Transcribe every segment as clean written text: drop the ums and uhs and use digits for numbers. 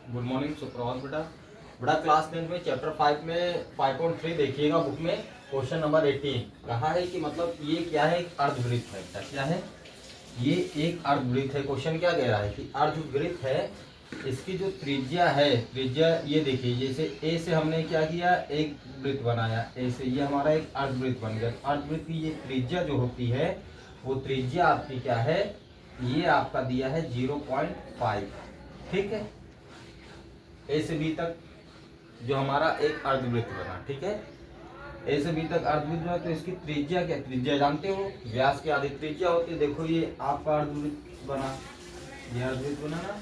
Good morning, सुप्रभात बेटा। बेटा क्लास 10 में चैप्टर 5 में 5.3 देखिएगा बुक में क्वेश्चन नंबर 18 कहा है कि मतलब ये क्या है, एक अर्धवृत्त है। बेटा क्या है ये? एक अर्धवृत्त है। क्वेश्चन क्या कह रहा है कि अर्धवृत्त है, इसकी जो त्रिज्या है, त्रिज्या ये देखिए, जैसे ए से हमने क्या किया, एक वृत्त बनाया ए से, ये हमारा एक अर्धवृत्त बन गया। अर्धवृत्त की ये त्रिज्या जो होती है वो त्रिज्या आपकी क्या है, ये आपका दिया है 0.5। ठीक है, ए से बी तक जो हमारा एक अर्धवृत्त बना। ठीक है, ए से बी तक अर्धवृत्त बना, तो इसकी त्रिज्या क्या, त्रिज्या जानते हो व्यास की आधी त्रिज्या होती है। देखो ये आपका अर्धवृत्त बना, ये अर्धवृत्त बना ना,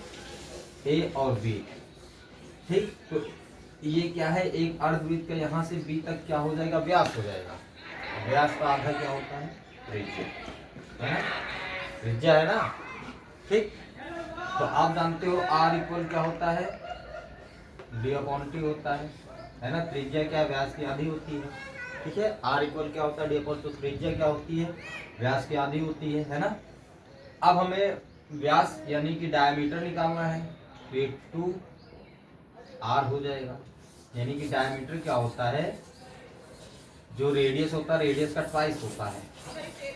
ए और बी। ठीक, तो ये क्या है, एक अर्धवृत्त का यहाँ से बी तक क्या हो जाएगा, व्यास हो जाएगा। व्यास का आधा क्या होता है, त्रिज्या है ना, त्रिज्या है ना। ठीक, तो आप जानते हो आर इक्वल क्या होता है, डी/टी होता है ना। त्रिज्या क्या, व्यास की आधी होती है। ठीक है, आर इक्वल क्या होता है, डी इक्वल, तो त्रिज्या क्या होती है, व्यास की आधी होती है ना। अब हमें व्यास यानी कि डायमीटर निकालना है, तो ये 2r हो जाएगा। यानी कि डायमीटर क्या होता है, जो रेडियस होता है, रेडियस का ट्वाइस होता है।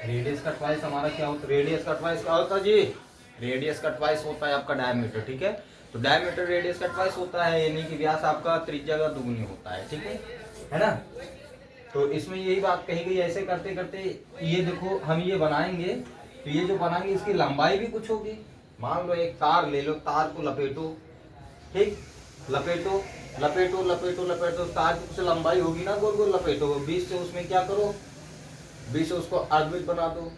रेडियस का ट्वाइस हमारा क्या होता है, रेडियस का ट्वाइस क्या होता है जी, रेडियस का ट्वाइस होता है आपका डायमीटर। ठीक है, तो डायमीटर रेडियस का ट्वाइस होता है, यानी कि व्यास आपका त्रिज्या का दुगुनी होता है। ठीक है ना। तो इसमें यही बात कही गई। ऐसे करते करते ये देखो हम ये बनाएंगे, तो ये जो बनाएंगे इसकी लंबाई भी कुछ होगी। मान लो एक तार ले लो, तार को लपेटो। ठीक, लपेटो लपेटो लपेटो लपेटो, तार की कुछ लंबाई होगी ना, गोल गोल लपेटो। बीच से उसमें क्या करो, बीच से उसको अर्धवृत्त बना दो।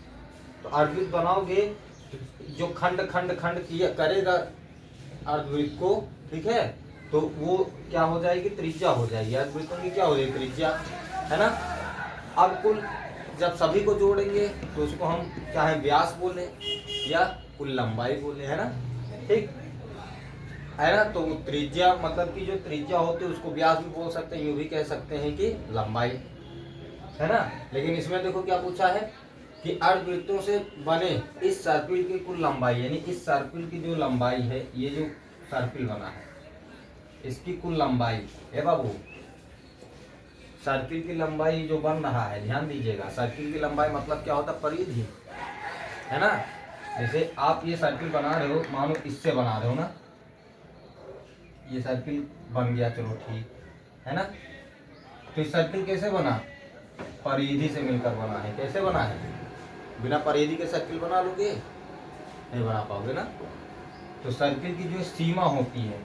तो अर्धवृत्त बनाओगे, जो खंड खंड खंड किया करेगा अर्धवृत्त को, ठीक है, तो वो क्या हो जाएगी, त्रिज्या हो जाएगी। अर्धवृत्तों की क्या हो जाएगी, त्रिज्या, है ना। अब कुल जब सभी को जोड़ेंगे तो उसको हम चाहे व्यास बोले या कुल लंबाई बोले, है ना। ठीक है ना, तो त्रिज्या मतलब कि जो त्रिज्या होती है उसको व्यास भी बोल सकते हैं, यूं भी कह सकते हैं कि लंबाई, है ना। लेकिन इसमें देखो क्या पूछा है कि अर्धवृत्तों से बने इस सर्पिल की कुल लंबाई, यानी इस सर्पिल की जो लंबाई है, ये जो सर्पिल बना है इसकी कुल लंबाई है बाबू। सर्किल की लंबाई जो बन रहा है, ध्यान दीजिएगा, सर्किल की लंबाई मतलब क्या होता है, परिधि, है ना। जैसे आप ये सर्किल बना रहे हो, मानो इससे बना रहे हो ना, ये सर्किल बन गया, चलो ठीक है ना। तो इस सर्किल कैसे बना, परिधि से मिलकर बना है। कैसे बना है, बिना परिधि के सर्किल बना लोगे, नहीं बना पाओगे ना। तो सर्किल की जो सीमा होती है,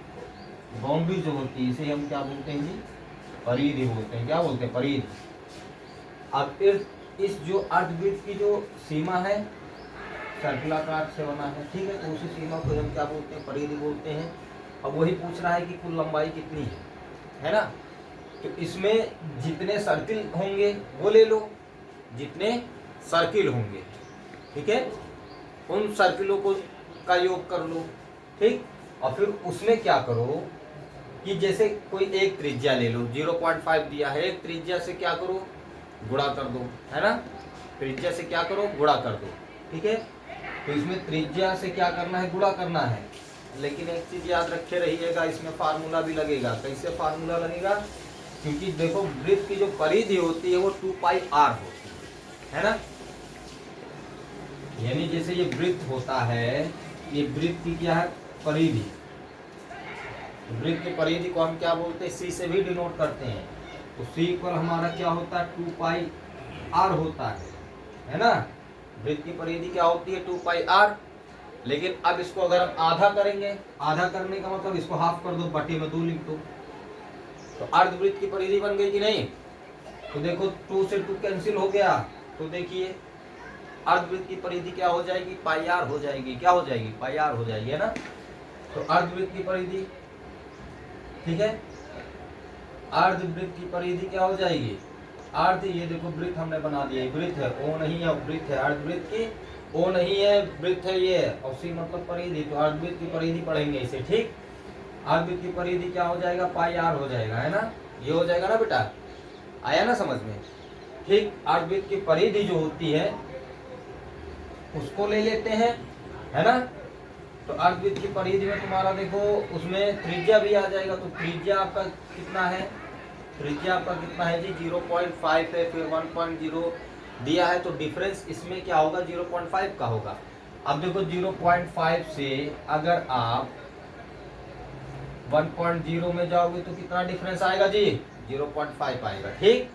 बाउंड्री जो होती है, इसे हम क्या बोलते हैं जी, परिधि बोलते हैं। क्या बोलते हैं, परिधि। अब इस जो अर्धवृत्त की जो सीमा है सर्किलाकार से बना है, ठीक है, तो उसी सीमा को हम क्या बोलते हैं, परिधि बोलते हैं। अब वही पूछ रहा है कि कुल लंबाई कितनी है ना। तो इसमें जितने सर्किल होंगे वो ले लो, जितने सर्किल होंगे, ठीक है, उन सर्किलों को का योग कर लो। ठीक, और फिर उसमें क्या करो कि जैसे कोई एक त्रिज्या ले लो, 0.5 दिया है, एक त्रिज्या से क्या करो, गुणा कर दो, है ना। त्रिज्या से क्या करो, गुणा कर दो। ठीक है, तो इसमें त्रिज्या से क्या करना है, गुणा करना है। लेकिन एक चीज याद रखे रहिएगा, इसमें फार्मूला भी लगेगा। कैसे फार्मूला लगेगा, क्योंकि देखो वृत्त की जो परिधि होती है वो 2πr होती है ना। यानी जैसे ये वृत्त होता है, ये वृत्त की क्या है, परिधि। वृत्त की परिधि को हम क्या बोलते हैं, सी से भी डिनोट करते हैं। तो सी इक्वल हमारा क्या होता है, 2πr होता है ना। वृत्त की परिधि क्या होती है, 2πr। लेकिन अब इसको अगर हम आधा करेंगे, आधा करने का मतलब इसको हाफ कर दो, बटे में 2 लिख दो, तो अर्धवृत्त की परिधि बन गई कि नहीं। तो देखो 2 से 2 कैंसिल हो गया, तो देखिए अर्धवृत्त की परिधि क्या हो जाएगी, πr हो जाएगी। क्या हो जाएगी, πr हो जाएगी, है ना। तो अर्धवृत्त की परिधि, ठीक है, अर्धवृत्त की परिधि क्या हो जाएगी, अर्ध, ये देखो वृत्त हमने बना दिया, वृत्त है, ओ नहीं है, वृत्त है, अर्धवृत्त की ओ नहीं है, वृत्त है ये, और सी मतलब परिधि, तो अर्धवृत्त की परिधि पढ़ेंगे इसे। ठीक, अर्धवृत्त की परिधि क्या हो जाएगा, πr हो जाएगा, है ना। ये हो जाएगा ना बेटा, आया ना समझ में। ठीक, अर्धवृत्त की परिधि जो होती है उसको ले लेते हैं, है ना। तो अर्धवृत्त की परिधि में तुम्हारा देखो उसमें त्रिज्या भी आ जाएगा। तो त्रिज्या आपका कितना है, त्रिज्या आपका कितना है जी 0.5 है, फिर 1.0 दिया है, तो डिफरेंस इसमें क्या होगा 0.5 का होगा। अब देखो 0.5 से अगर आप 1.0 में जाओगे तो कितना डिफरेंस आएगा जी 0.5 आएगा। ठीक,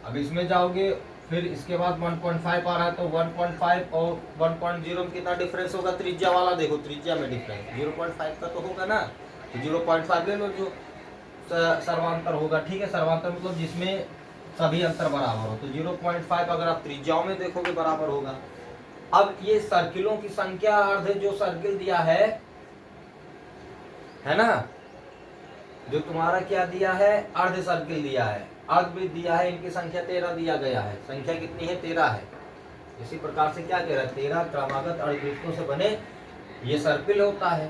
अब इसमें जाओगे फिर इसके बाद 1.5 आ रहा है, तो 1.5 और 1.0 में कितना डिफरेंस होगा त्रिज्या वाला, देखो त्रिज्या में डिफरेंस 0.5 का तो होगा ना, तो 0.5 ले लो जो सर्वांतर होगा। ठीक है, सर्वांतर मतलब जिसमें सभी अंतर बराबर हो, तो 0.5 अगर आप त्रिज्याओं में देखोगे बराबर होगा। अब ये सर्किलों की संख्या अर्ध जो सर्किल दिया है ना, जो तुम्हारा क्या दिया है अर्ध सर्किल दिया है, अर्धवृत्त दिया है, इनकी संख्या 13 दिया गया है। संख्या कितनी है 13 है। इसी प्रकार से क्या कह रहा है 13 क्रमागत अर्धवृत्तों से बने ये सर्किल होता है,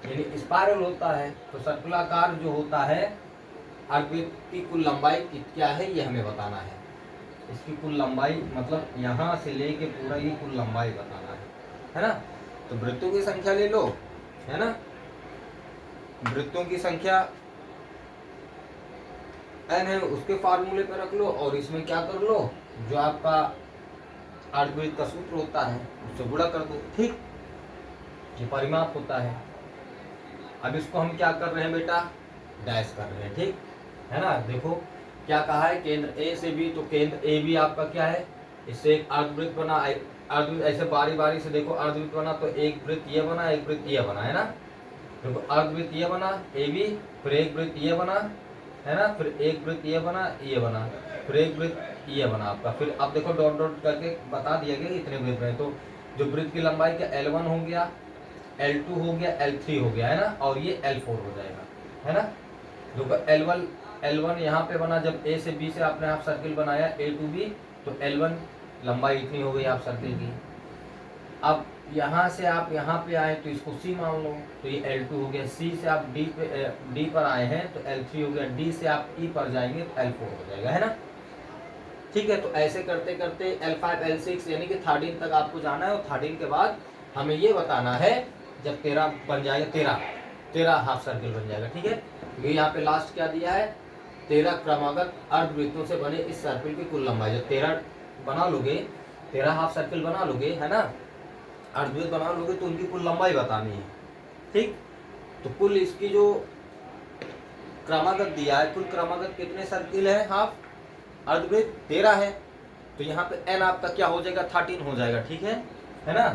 यानी स्पाइरल होता है। तो सर्कुलाकार जो होता है अर्धवृत्त की कुल लंबाई क्या है ये हमें बताना है। इसकी कुल लंबाई मतलब यहाँ से लेके पूरा ये कुल लंबाई बताना है ना। तो वृत्तों की संख्या ले लो, है ना, वृत्तों की संख्या n है, उसके फार्मूले पे रख लो और इसमें क्या कर लो जो आपका अर्धवृत्त का सूत्र होता है उससे गुणा कर दो। ठीक, ये परिमाप होता है। अब इसको हम क्या कर रहे हैं बेटा डैश कर रहे हैं। ठीक है ना, देखो क्या कहा है केंद्र ए से बी, तो केंद्र ए बी आपका क्या है, इससे एक अर्धवृत्त बना, अर्धवृत्त ऐसे बारी बारी से देखो अर्धवृत्त बना, तो एक वृत्त ये बना, एक वृत्त ये बना, है ना। देखो अर्धवृत्त ये बना ए बी, फिर एक वृत्त ये बना, है ना, फिर एक वृत्त ये बना, ये बना, फिर एक वृत्त ये बना आपका। फिर अब देखो डॉट डॉट करके बता दिया गया इतने वृत्त हैं। तो जो वृत्त की लंबाई क्या L1 हो गया, L2 हो गया, L3 हो गया, है ना, और ये L4 हो जाएगा, है ना। देखो L1 यहाँ पे बना, जब A से B से आपने आप सर्किल बनाया A to B, तो L1 लंबाई इतनी हो गई आप सर्किल की। अब यहाँ से आप यहाँ पे आए तो इसको C मान लो, तो ये L2 हो गया। C से आप D पर आए हैं तो L3 हो गया। D से आप E पर जाएंगे तो L4 हो जाएगा, है ना। ठीक है, तो ऐसे करते करते L5 L6 यानी कि 13 तक आपको जाना है, और 13 के बाद हमें ये बताना है जब 13 बन जाएगा, 13 हाफ सर्किल बन जाएगा। ठीक है, ये यहाँ पे लास्ट क्या दिया है 13 क्रमागत अर्धवृत्तों से बने इस सर्किल की कुल लंबाई। जब 13 बना लोगे, 13 हाफ सर्किल बना लोगे, है ना, अर्धवृत्त बना लोगे, तो उनकी कुल लंबाई बतानी है। ठीक, तो कुल इसकी जो क्रमागत दिया है, कुल क्रमागत कितने सर्किल है हाफ अर्धवृत्त 13 है, तो यहाँ पे n आपका क्या हो जाएगा 13 हो जाएगा। ठीक है ना,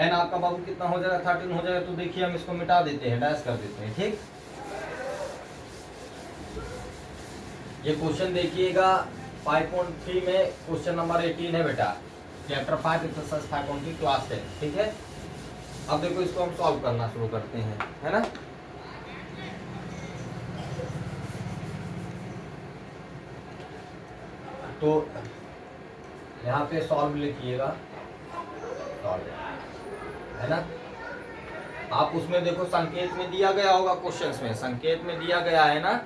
n आपका बाबू कितना हो जाएगा 13 हो जाएगा। तो देखिए हम इसको मिटा देते हैं, डैश कर देते हैं। ठीक, ये क्वेश्चन देखिएगा 5.3 में क्वेश्चन नंबर 18 है बेटा, चैप्टर 5 एक्सरसाइज 5.3 क्लास 10। ठीक है, अब देखो इसको हम सॉल्व करना शुरू करते हैं, है ना। तो यहाँ पे सॉल्व लिखिएगा, सॉल्व, है ना। आप उसमें देखो संकेत में दिया गया होगा, क्वेश्चंस में संकेत में दिया गया है ना,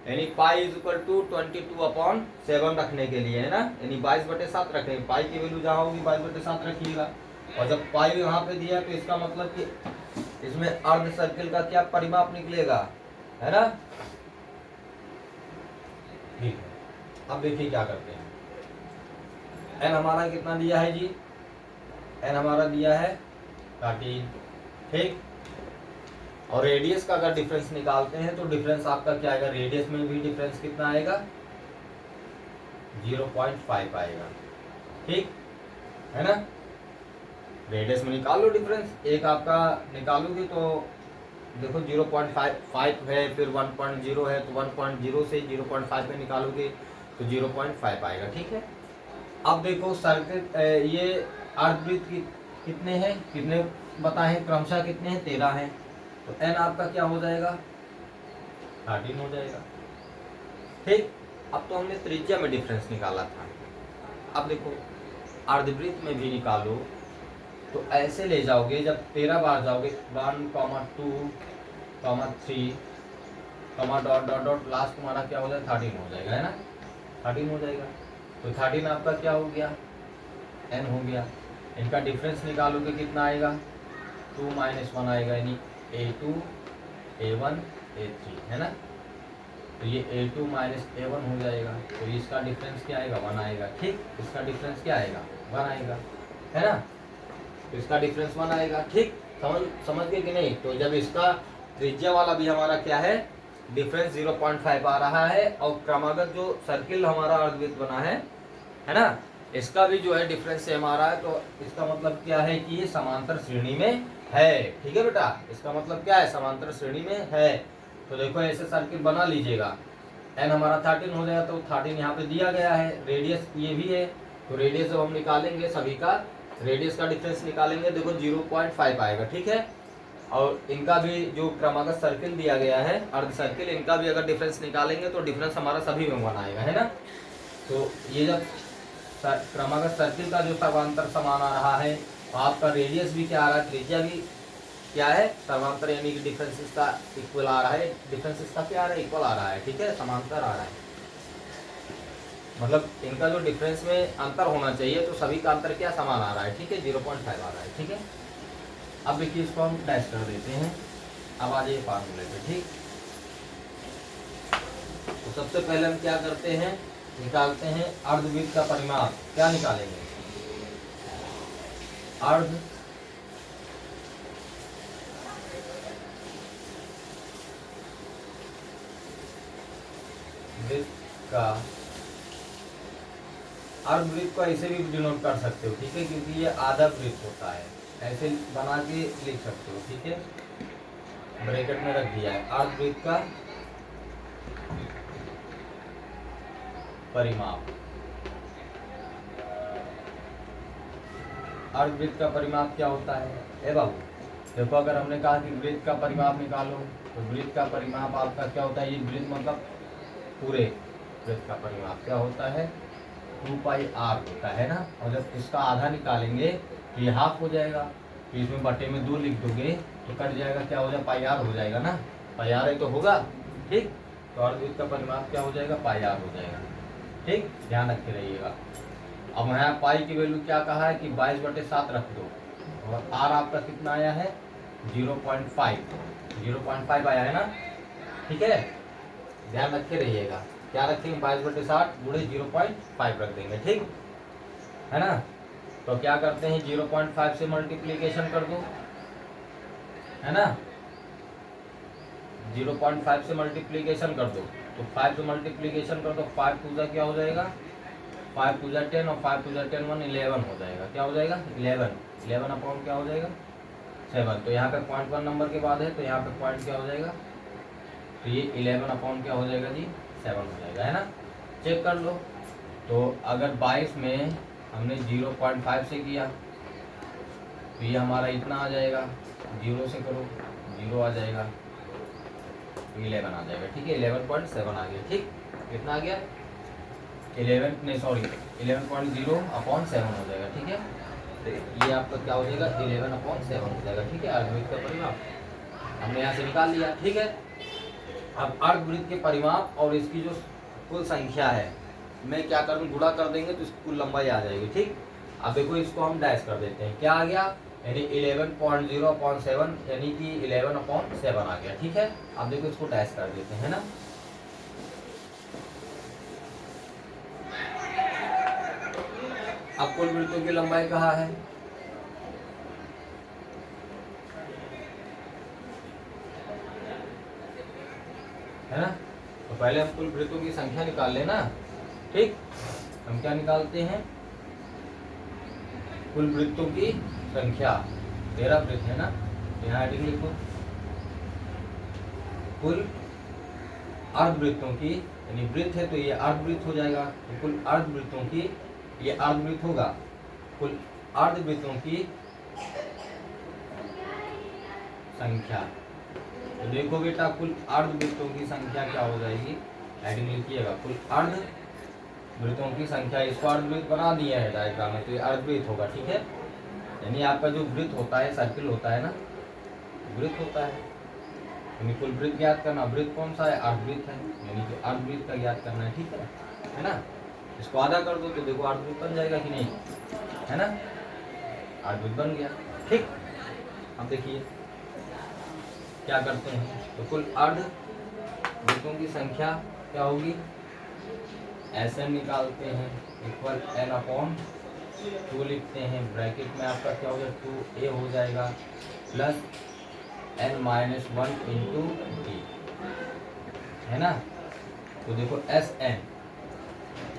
यानी पाई इज इक्वल टू 22/7 रखने के लिए, है ना, यानी 22/7 रखेंगे। पाई की वैल्यू जहाँ होगी 22/7 रखिएगा। और जब पाई यहाँ पे दिया तो इसका मतलब कि इसमें अर्ध सर्किल का क्या परिमाप निकलेगा, है ना। ठीक है, अब देखिए क्या करते हैं। एन हमारा कितना दिया है जी, एन हमारा दिया है 13। ठीक, और रेडियस का अगर डिफरेंस निकालते हैं तो डिफरेंस आपका क्या आएगा, रेडियस में भी डिफरेंस कितना आएगा 0.5 आएगा। ठीक है ना, रेडियस में निकाल लो डिफरेंस, एक आपका निकालोगे तो देखो 0.5 है, फिर 1.0 है, तो 1.0 से 0.5 में निकालोगे तो 0.5 आएगा। ठीक है, अब देखो सर्किल ये अर्धवृत्त कितने हैं, कितने बताएं क्रमशः कितने हैं 13 हैं, तो n आपका क्या हो जाएगा 13 हो जाएगा। ठीक, अब तो हमने त्रिज्या में डिफरेंस निकाला था, अब देखो अर्धवृत्त में भी निकालो, तो ऐसे ले जाओगे, जब 13 बार जाओगे 1, 2, 3, डॉट डॉट डॉट, लास्ट तुम्हारा क्या हो जाएगा 13 हो जाएगा, है ना, 13 हो जाएगा। तो 13 आपका क्या हो गया n हो गया। इनका डिफरेंस निकालोगे कितना आएगा 2 - 1 आएगा, यानी A2 A1 A3 है ना। तो ये A2 - A1 हो जाएगा, तो इसका डिफरेंस क्या आएगा, 1 आएगा। ठीक, इसका डिफरेंस क्या आएगा, 1 आएगा, है ना। तो इसका डिफरेंस 1 आएगा। ठीक, समझ गए कि नहीं। तो जब इसका त्रिज्या वाला भी हमारा क्या है, डिफरेंस 0.5 आ रहा है, और क्रमागत जो सर्किल हमारा अर्धवृत्त बना है ना, इसका भी जो है डिफरेंस सेम आ रहा है, तो इसका मतलब क्या है कि ये समांतर श्रेणी में है। ठीक है बेटा, इसका मतलब क्या है, समांतर श्रेणी में है। तो देखो ऐसे सर्किल बना लीजिएगा, एन हमारा 13 हो जाएगा, तो 13 यहाँ पे दिया गया है, रेडियस ये भी है, तो रेडियस जब हम निकालेंगे सभी का, रेडियस का डिफरेंस निकालेंगे, देखो 0.5 आएगा। ठीक है, और इनका भी जो क्रमागत सर्किल दिया गया है, अर्ध सर्किल, इनका भी अगर डिफरेंस निकालेंगे तो डिफरेंस हमारा सभी में 1 आएगा, है ना। तो ये जब क्रमागत सर्किल का जो समांतर समान आ रहा है, तो आपका रेडियस भी क्या आ रहा है, त्रिज्या भी क्या है, समांतर, यानी कि डिफरेंस इसका इक्वल आ रहा है, डिफरेंस इसका क्या आ रहा है, इक्वल आ रहा है। ठीक है, समांतर आ रहा है, मतलब इनका जो डिफरेंस में अंतर होना चाहिए, तो सभी का अंतर क्या समान आ रहा है। ठीक है, 0.5 आ रहा है। ठीक है, अब देखिए इसको हम डैश कर देते हैं। अब आ जाइए फार्मूले पे। ठीक, तो सबसे पहले हम क्या करते हैं, निकालते हैं अर्धवृत्त का परिमाप। क्या निकालेंगे, अर्धवृत्त का, अर्धवृत्त को ऐसे भी डिनोट कर सकते हो। ठीक है, क्योंकि ये आधा वृत्त होता है, ऐसे बना के लिख सकते हो। ठीक है, ब्रैकेट में रख दिया है, अर्धवृत्त का परिमाप। अर्धवृत्त का परिमाप क्या होता है, ए बाबू देखो, अगर हमने कहा कि वृत्त का परिमाप निकालो, तो वृत्त का परिमाप आपका क्या होता है, ये वृत्त मतलब पूरे वृत्त का परिमाप क्या होता है, 2πr होता है ना। और जब इसका आधा निकालेंगे तो ये हाफ हो जाएगा, तो इसमें बटे में 2 लिख दोगे तो कट जाएगा, क्या हो जाएगा, πr हो जाएगा ना, πr ही तो होगा। ठीक, तो अर्धवृत्त का परिमाप क्या हो जाएगा, πr हो जाएगा। ठीक, ध्यान रखे रहिएगा। अब यहाँ पाई की वैल्यू क्या कहा है कि 22/7 रख दो, और आर आपका कितना आया है, 0.5 आया है ना। ठीक है, ध्यान रखे रहिएगा, क्या रखेंगे, 22/7 गुणे 0.5 रख देंगे। ठीक है ना। तो क्या करते हैं, 0.5 से मल्टीप्लीकेशन कर दो, है ना, 0.5 से मल्टीप्लीकेशन कर दो, तो 5 से मल्टीप्लीकेशन कर दो, 5 पूजा क्या हो जाएगा, 5 पूजा 10, और 5 पूजा 10 1 11 हो जाएगा। क्या हो जाएगा, 11 अपॉन क्या हो जाएगा, 7। तो यहाँ पे 0.1 नंबर के बाद है, तो यहाँ पे पॉइंट क्या हो जाएगा, तो ये 11 अपॉन क्या हो जाएगा जी, 7 हो जाएगा, है ना। चेक कर लो, तो अगर 22 में हमने 0.5 से किया, तो ये हमारा इतना आ जाएगा, 0 से करो 0 आ जाएगा, 11 आ जाएगा। ठीक है, 11.7 आ गया। ठीक, कितना आ गया, 11.0 अपॉन 7 हो जाएगा। ठीक है, तो ये आपका क्या हो जाएगा, 11/7 हो जाएगा। ठीक है, अर्धवृत्त का परिमाप हमने यहाँ से निकाल लिया। ठीक है, अब अर्धवृत्त के परिमाप और इसकी जो कुल संख्या है, मैं क्या करूँ, गुणा कर देंगे तो इसकी कुल लंबाई आ जाएगी। ठीक, अब देखो इसको हम डैश कर देते हैं, क्या आ गया, यानी 11.0/7, यानी कि 11/7 आ गया। ठीक है, अब देखो इसको डैश कर देते हैं ना। अब कुल वृत्तों की लंबाई कहाँ है, है ना। तो पहले हम कुल वृत्तों की संख्या निकाल लेना। ठीक, हम क्या निकालते हैं, कुल वृत्तों की संख्या, 13 वृत्त है ना, यहाँ हेडिंग लिखो, कुल अर्धवृत्तों की, यानी वृत्त है तो ये अर्धवृत्त हो जाएगा, तो कुल अर्धवृत्तों की, ये अर्धवृत्त होगा, कुल अर्धवृत्तों की संख्या। तो देखो बेटा, कुल अर्धवृत्तों की संख्या क्या हो जाएगी, हेडिंग लिखिएगा, कुल अर्धवृत्तों की संख्या। इसको अर्धवृत्त बना दिया है डायग्राम में, तो ये अर्धवृत्त होगा। ठीक है, यानी आपका जो वृत्त होता है, सर्किल होता है ना, वृत्त होता है, यानी कुल वृत्त ज्ञात करना, वृत्त कौन सा है, अर्धवृत्त है, यानी कि अर्धवृत्त का ज्ञात करना है। ठीक है ना। इसको आधा कर दो तो देखो अर्धवृत्त बन जाएगा कि नहीं, है ना, अर्धवृत्त बन गया। ठीक, अब देखिए क्या करते हैं, तो कुल अर्धवृत्तों की संख्या क्या होगी, Sn निकालते हैं इक्वल n/2 लिखते हैं, ब्रैकेट में आपका क्या हो जाएगा 2a हो जाएगा प्लस n-1 इंटू d, है ना। तो देखो Sn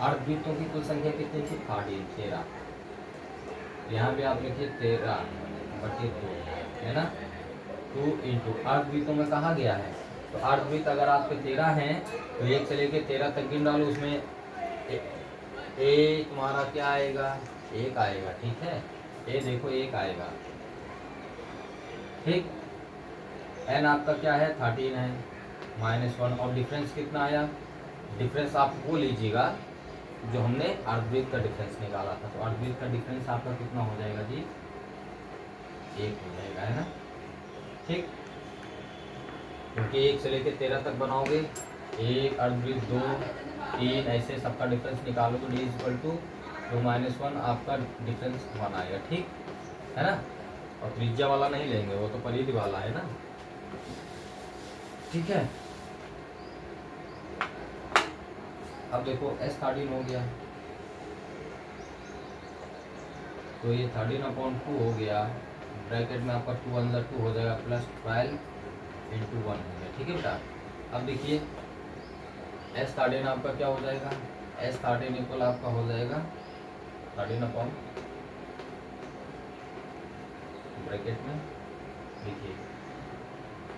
अर्धवृत्तों की कुल संख्या कितनी थी, 13। यहाँ पे आप लिखिए 13/2, है ना। 2 इंटू अर्धवृत्तों में कहा गया है, तो अर्धवृत्त अगर आपके 13 हैं तो 1 से लेके 13 तक गिन डालो, उसमें ए तुम्हारा क्या आएगा, 1 आएगा, ठीक है। ए देखो 1 आएगा, ठीक। एन आपका क्या है 13 है, -1, और डिफरेंस कितना आया, डिफरेंस आप वो लीजिएगा जो हमने अर्धवृत्त का डिफरेंस निकाला था, तो अर्धवृत्त का डिफरेंस आपका कितना हो जाएगा जी, 1 हो जाएगा, है ना, ठीक। क्योंकि 1 से लेके 13 तक बनाओगे, 1 अर्धवृत्त 2 3 ऐसे सबका डिफरेंस निकालो तो d = 2 -1 आपका डिफरेंस 1 आएगा, ठीक है ना। और त्रिज्या वाला नहीं लेंगे, वो तो परिधि वाला है ना, ठीक है। अब देखो S13 हो गया, तो ये 13/2 हो गया, ब्रैकेट में आपका 2 अंदर 2 हो जाएगा प्लस 12 इंटू 1 हो गया, ठीक है बेटा। अब देखिए S13 आपका क्या हो जाएगा, S13 इक्वल आपका हो जाएगा 13 ब्रैकेट में देखिए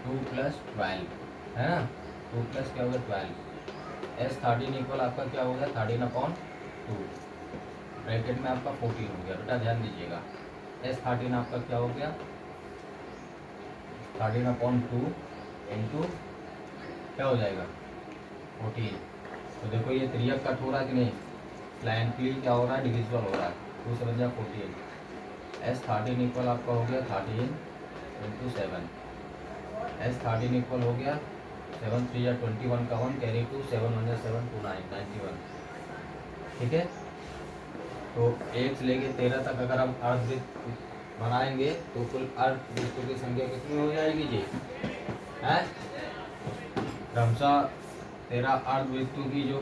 2 + 12, है ना, 2 प्लस क्या होगा 12, S13 इक्वल आपका क्या हो गया 13/2, ब्रैकेट में आपका 14 हो गया, बेटा ध्यान दीजिएगा। S13 आपका क्या हो गया 13/2 इंटू क्या हो जाएगा 14। तो देखो ये त्रियक कट हो रहा है कि नहीं, स्लैंटली क्या हो रहा है, डिविजिबल हो रहा है, 2 से बन जाए 14। S13 इक्वल आपका हो गया 13 इंटू 7, S13 इक्वल हो गया 7 3 21 का 1 कैरी 2 7 1 7 2 9 91, ठीक है। तो 1 से लेके 13 तक अगर हम अर्धवृत्त बनाएंगे तो कुल अर्धवृत्तों की संख्या कितनी हो जाएगी जी, है क्रमशः 13 अर्धवृत्तों की जो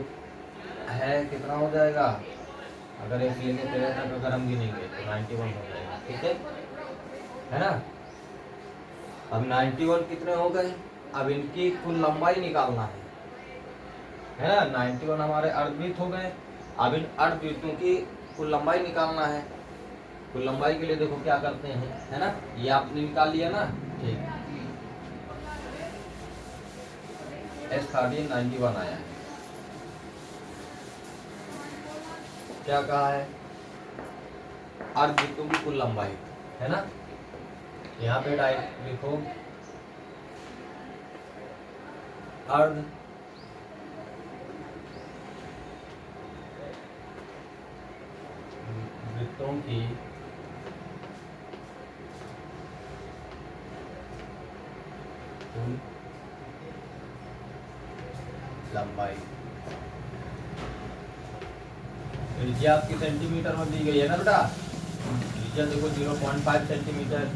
है कितना हो जाएगा, अगर 1 से लेके 13 तक अगर हम गिनेंगे तो 91 हो जाएगा, ठीक है ना। अब 91 कितने हो गए, अब इनकी कुल लंबाई निकालना है ना। 91 हमारे अर्धवृत्त हो गए, अब इन अर्धवृत्तों की कुल लंबाई निकालना है। कुल लंबाई के लिए देखो क्या करते हैं, है ना, ये आपने निकाल लिया ना, ठीक। S13 91 आया है, क्या कहा है, अर्धवृत्तों की कुल लंबाई, है ना। यहाँ पे डायरेक्ट लिखो अर्ध वृत्तों की कुल लंबाई, त्रिज्या आपकी सेंटीमीटर में दी गई है ना बेटा, त्रिज्या देखो 0.5 सेंटीमीटर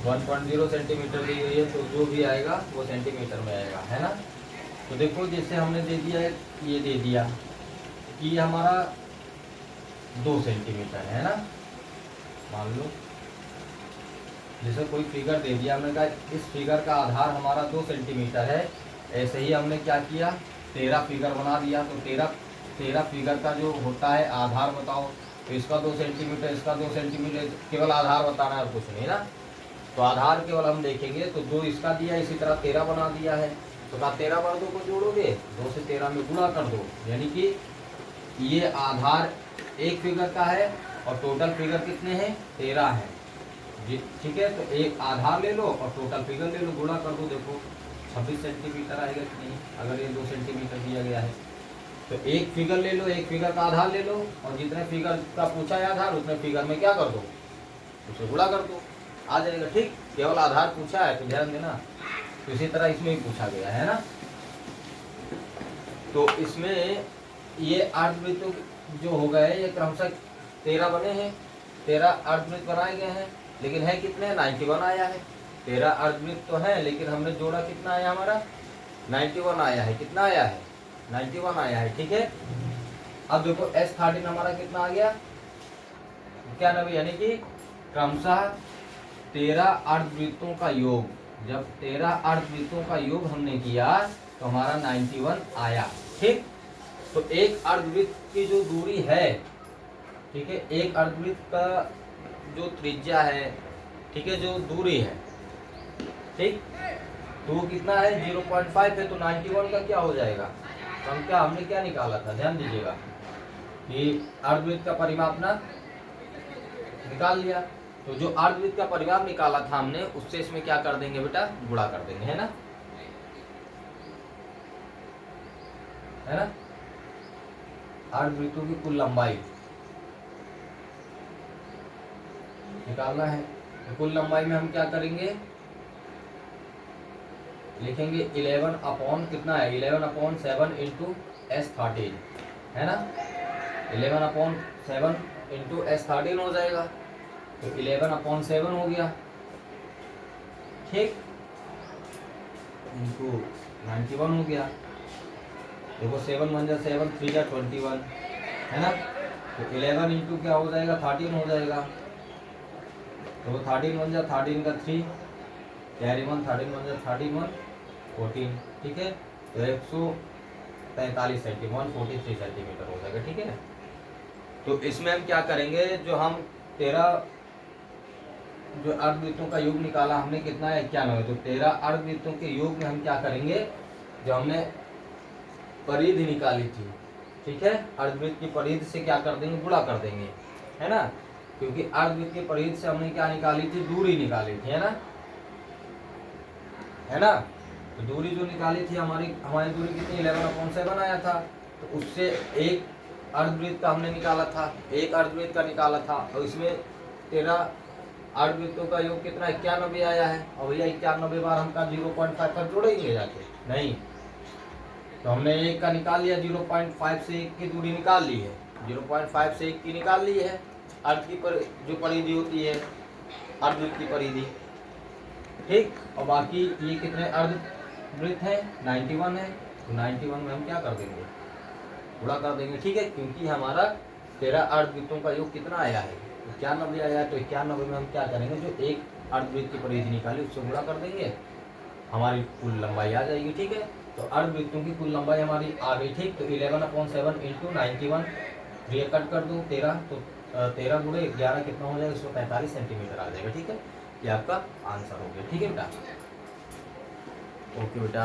1.0 सेंटीमीटर दी गई है, तो जो भी आएगा वो सेंटीमीटर में आएगा, है ना। तो देखो जैसे हमने दे दिया है, ये दे दिया कि हमारा 2 सेंटीमीटर है ना, मान लो जैसे कोई फिगर दे दिया, हमने कहा इस फिगर का आधार हमारा 2 सेंटीमीटर है, ऐसे ही हमने क्या किया 13 फिगर बना दिया, तो 13 फिगर का जो होता है आधार बताओ, तो इसका 2 सेंटीमीटर इसका 2 सेंटीमीटर, केवल आधार बताना है और कुछ नहीं ना। तो आधार केवल हम देखेंगे, तो 2 इसका दिया, इसी तरह 13 बना दिया है, तो कहा 13 बार 2 को जोड़ोगे, 2 से 13 में गुणा कर दो, यानी कि ये आधार एक फिगर का है और टोटल फिगर कितने हैं 13 है जी, ठीक है। तो एक आधार ले लो और टोटल फिगर ले लो, गुणा कर दो, देखो 26 सेंटीमीटर आएगा कि नहीं, अगर ये 2 सेंटीमीटर दिया गया है तो एक फिगर ले लो, एक फिगर का आधार ले लो और जितने फिगर का पूछा है आधार उतने फिगर में क्या कर दो, उसे गुणा कर दो, आ जाएगा, ठीक। केवल आधार पूछा है तो ध्यान देना, तो इसी तरह इसमें भी पूछा गया है ना। तो इसमें ये अर्धवृत्तों जो हो गए ये क्रमशः 13 बने हैं, 13 अर्धवृत्त बनाए गए हैं, लेकिन है कितने, 91 आया है। 13 अर्धवृत्त तो है, लेकिन हमने जोड़ा कितना आया हमारा, 91 आया है। कितना आया है, 91 आया है। ठीक है, अब देखो S13 हमारा कितना आ गया, 91, यानी कि क्रमशः 13 अर्धवृत्तों का योग, जब 13 अर्धवृत्तों का योग हमने किया तो हमारा 91 आया। ठीक, तो एक अर्धवृत्त की जो दूरी है, ठीक है, एक अर्धवृत्त का जो त्रिज्या है, ठीक है, जो दूरी है, ठीक, तो वो कितना है, 0.5 है। तो 91 का क्या हो जाएगा, तो हम क्या, हमने क्या निकाला था, ध्यान दीजिएगा कि अर्धवृत्त का परिमाप ना निकाल लिया। तो जो अर्धवृत्त का परिमाप निकाला था हमने, उससे इसमें क्या कर देंगे बेटा, गुणा कर देंगे, है ना, है ना। अर्धवृत्तों की कुल लंबाई निकालना है, तो कुल लंबाई में हम क्या करेंगे, लिखेंगे 11 अपॉन कितना है, 11/7 इंटू S13, है ना, 11/7 इंटू S13 हो जाएगा, तो 11/7 हो गया। ठीक, इंटू 91 हो गया। देखो 7 1 7, 3 21, है ना, तो 11 इंटू क्या हो जाएगा, 13 हो जाएगा। तो 13 1 13 का 3, कैरी 1, 13 1 13 1 14। ठीक है, तो 143 सेंटीमीटर, 143 सेंटीमीटर हो जाएगा। ठीक है, तो इसमें हम क्या करेंगे, जो हम 13 जो अर्धवृत्तों का योग निकाला हमने, कितना है, 91। तो 13 अर्धवृत्तों के योग में हम क्या करेंगे, जो हमने परिधि निकाली थी, ठीक है, अर्धवृत्त की परिधि से क्या कर देंगे, गुणा कर देंगे, है ना, क्योंकि अर्धवृत्त की परिधि से हमने क्या निकाली थी, दूरी निकाली थी, है ना, है ना। तो दूरी जो निकाली थी हमारी दूरी कितनी, 11/7 आया था। तो उससे एक अर्धवृत्त का हमने निकाला था, एक अर्धवृत्त का निकाला था, और इसमें 13 अर्धवृत्तों का योग कितना, 91 आया है। और भैया 91 बार हम 0.5 पर जोड़ेंगे जाके, नहीं, तो हमने एक का निकाल लिया, 0.5 से एक की दूरी निकाल ली है, 0.5 से एक की निकाल ली है, अर्ध की जो परिधि होती है, अर्धवृत्त की परिधि। ठीक, और बाकी ये कितने अर्धवृत्त है, 91 है। तो 91 में हम क्या कर देंगे, गुणा कर देंगे। ठीक है, क्योंकि हमारा 13 अर्धवृत्तों का योग कितना आया है, 91 आया है। तो 91 में हम क्या करेंगे, जो एक अर्धवृत्त की परिधि निकाली उससे गुणा कर देंगे, हमारी कुल लंबाई आ जाएगी। ठीक है, तो अर्धवृत्तों की कुल लंबाई हमारी आ गई। ठीक, तो 11/7 इंटू 91, ये कट कर दूँ 13, तो 13 गुणे 11 कितना हो जाएगा, 145 सेंटीमीटर आ जाएगा। ठीक है, ये आपका आंसर हो गया। ठीक है बेटा, ओके बेटा।